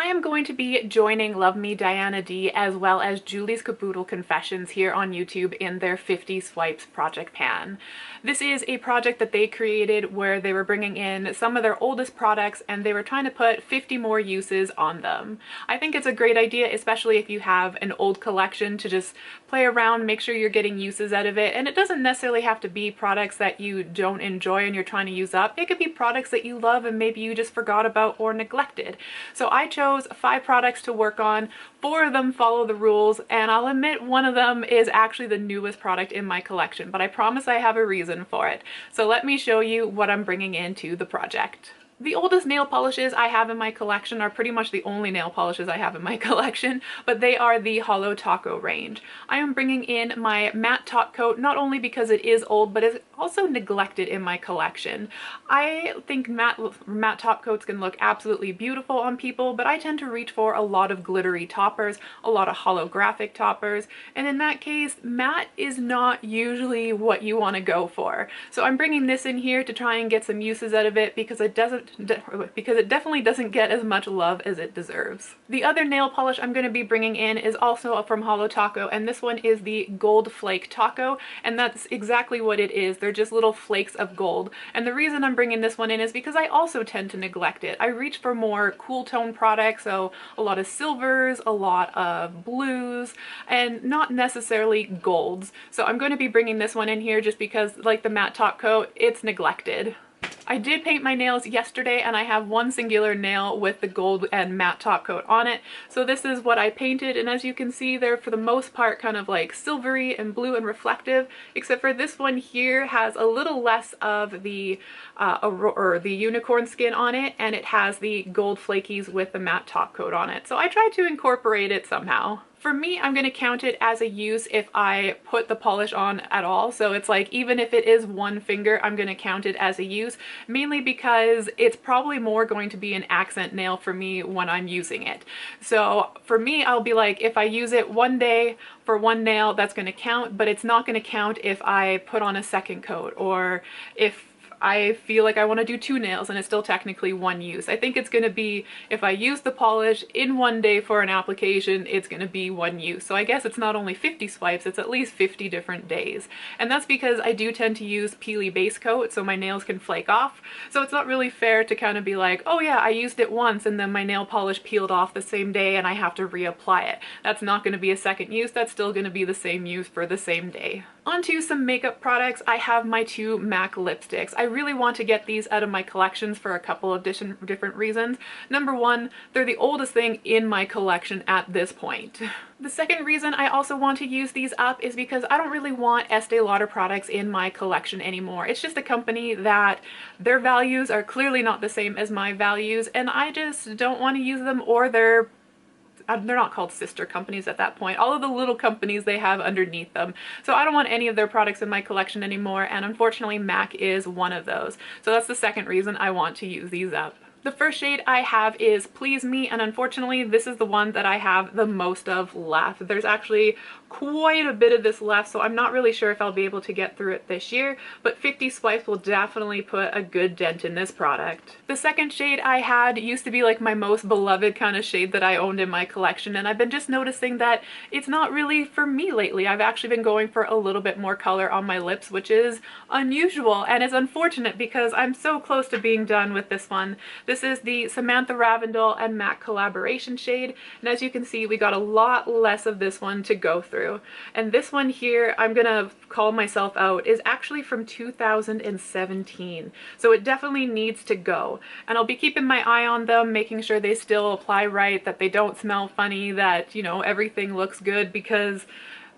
I am going to be joining LoveMeDianaDee as well as Julie's Caboodle Confessions here on YouTube in their 50 Swipes project pan. This is a project that they created where they were bringing in some of their oldest products and they were trying to put 50 more uses on them. I think it's a great idea, especially if you have an old collection, to just play around, make sure you're getting uses out of it. And it doesn't necessarily have to be products that you don't enjoy and you're trying to use up. It could be products that you love and maybe you just forgot about or neglected. So I chose 5 products to work on. 4 of them follow the rules, and I'll admit one of them is actually the newest product in my collection, but I promise I have a reason for it. So let me show you what I'm bringing into the project. The oldest nail polishes I have in my collection are pretty much the only nail polishes I have in my collection, but they are the Holo Taco range. I am bringing in my matte top coat not only because it is old, but it's also neglected in my collection. I think matte top coats can look absolutely beautiful on people, but I tend to reach for a lot of glittery toppers, a lot of holographic toppers, and in that case, matte is not usually what you want to go for. So I'm bringing this in here to try and get some uses out of it because it definitely doesn't get as much love as it deserves. The other nail polish I'm going to be bringing in is also from Holo Taco, and this one is the Gold Flake Taco, and that's exactly what it is. They're just little flakes of gold. And the reason I'm bringing this one in is because I also tend to neglect it. I reach for more cool tone products, so a lot of silvers, a lot of blues, and not necessarily golds. So I'm going to be bringing this one in here just because, like the matte top coat, it's neglected. I did paint my nails yesterday and I have one singular nail with the gold and matte top coat on it. So this is what I painted, and as you can see, they're for the most part kind of like silvery and blue and reflective, except for this one here has a little less of the unicorn skin on it, and it has the gold flakies with the matte top coat on it. So I tried to incorporate it somehow. For me, I'm going to count it as a use if I put the polish on at all. So it's like, even if it is one finger, I'm going to count it as a use, mainly because it's probably more going to be an accent nail for me when I'm using it. So for me, I'll be like, if I use it one day for one nail, that's going to count, but it's not going to count if I put on a second coat, or if I feel like I want to do 2 nails and it's still technically one use. I think it's going to be, if I use the polish in one day for an application, it's going to be one use. So I guess it's not only 50 swipes, it's at least 50 different days. And that's because I do tend to use peely base coat so my nails can flake off. So it's not really fair to kind of be like, oh yeah, I used it once and then my nail polish peeled off the same day and I have to reapply it. That's not going to be a second use, that's still going to be the same use for the same day. Onto some makeup products. I have my 2 MAC lipsticks. I really want to get these out of my collections for a couple of different reasons. Number one, they're the oldest thing in my collection at this point. The second reason I also want to use these up is because I don't really want Estee Lauder products in my collection anymore. It's just a company that their values are clearly not the same as my values, and I just don't want to use them, or they're not called sister companies at that point, all of the little companies they have underneath them. So I don't want any of their products in my collection anymore, and unfortunately MAC is one of those. So that's the second reason I want to use these up. The first shade I have is Please Me, and unfortunately this is the one that I have the most of left. There's actually quite a bit of this left, so I'm not really sure if I'll be able to get through it this year, but 50 swipes will definitely put a good dent in this product. The second shade I had used to be like my most beloved kind of shade that I owned in my collection, and I've been just noticing that it's not really for me lately. I've actually been going for a little bit more color on my lips, which is unusual, and it's unfortunate because I'm so close to being done with this one. This is the Samantha Ravndahl and MAC collaboration shade, and as you can see, we got a lot less of this one to go through. And this one here, I'm gonna call myself out, is actually from 2017. So it definitely needs to go. And I'll be keeping my eye on them, making sure they still apply right, that they don't smell funny, that, you know, everything looks good, because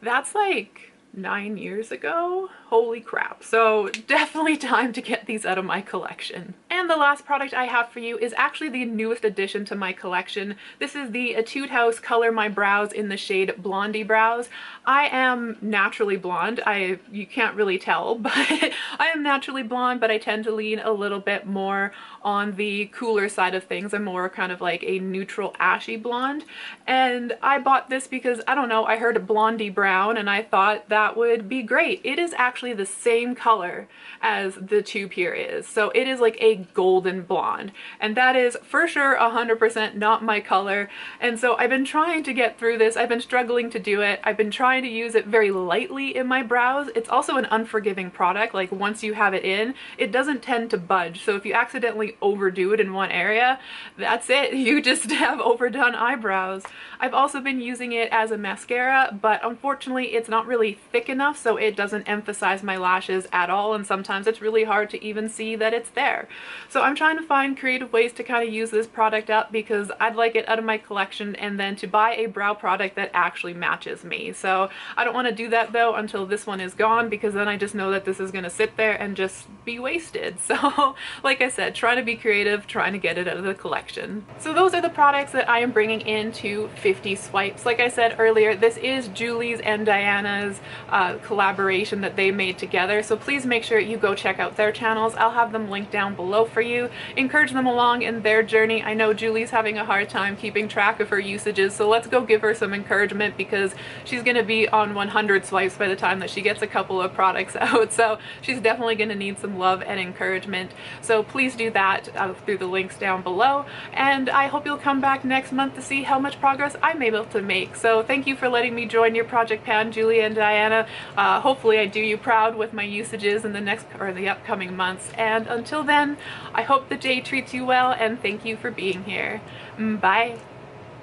that's like 9 years ago. Holy crap. So definitely time to get these out of my collection. And the last product I have for you is actually the newest addition to my collection. This is the Etude House Color My Brows in the shade Blondie Brows. I am naturally blonde. You can't really tell, but I am naturally blonde, but I tend to lean a little bit more on the cooler side of things. I'm more kind of like a neutral ashy blonde. And I bought this because, I don't know, I heard Blondie Brown and I thought that would be great. It is actually actually the same color as the tube here is. So it is like a golden blonde, and that is for sure 100% not my color. And so I've been trying to get through this. I've been struggling to do it. I've been trying to use it very lightly in my brows. It's also an unforgiving product. Like once you have it in, it doesn't tend to budge. So if you accidentally overdo it in one area, that's it. You just have overdone eyebrows. I've also been using it as a mascara, but unfortunately it's not really thick enough, so it doesn't emphasize my lashes at all, and sometimes it's really hard to even see that it's there. So I'm trying to find creative ways to kind of use this product up, because I'd like it out of my collection and then to buy a brow product that actually matches me. So I don't want to do that though until this one is gone, because then I just know that this is going to sit there and just be wasted. So like I said, trying to be creative, trying to get it out of the collection. So those are the products that I am bringing into 50 Swipes. Like I said earlier, this is Julie's and Diana's collaboration that they made together, so please make sure you go check out their channels. I'll have them linked down below for you. Encourage them along in their journey. I know Julie's having a hard time keeping track of her usages, so let's go give her some encouragement, because she's going to be on 100 swipes by the time that she gets a couple of products out, so she's definitely going to need some love and encouragement. So please do that through the links down below, and I hope you'll come back next month to see how much progress I'm able to make. So thank you for letting me join your project pan, Julie and Diana. Hopefully I do you proud with my usages in the upcoming months, and until then, I hope the day treats you well, and thank you for being here. Bye.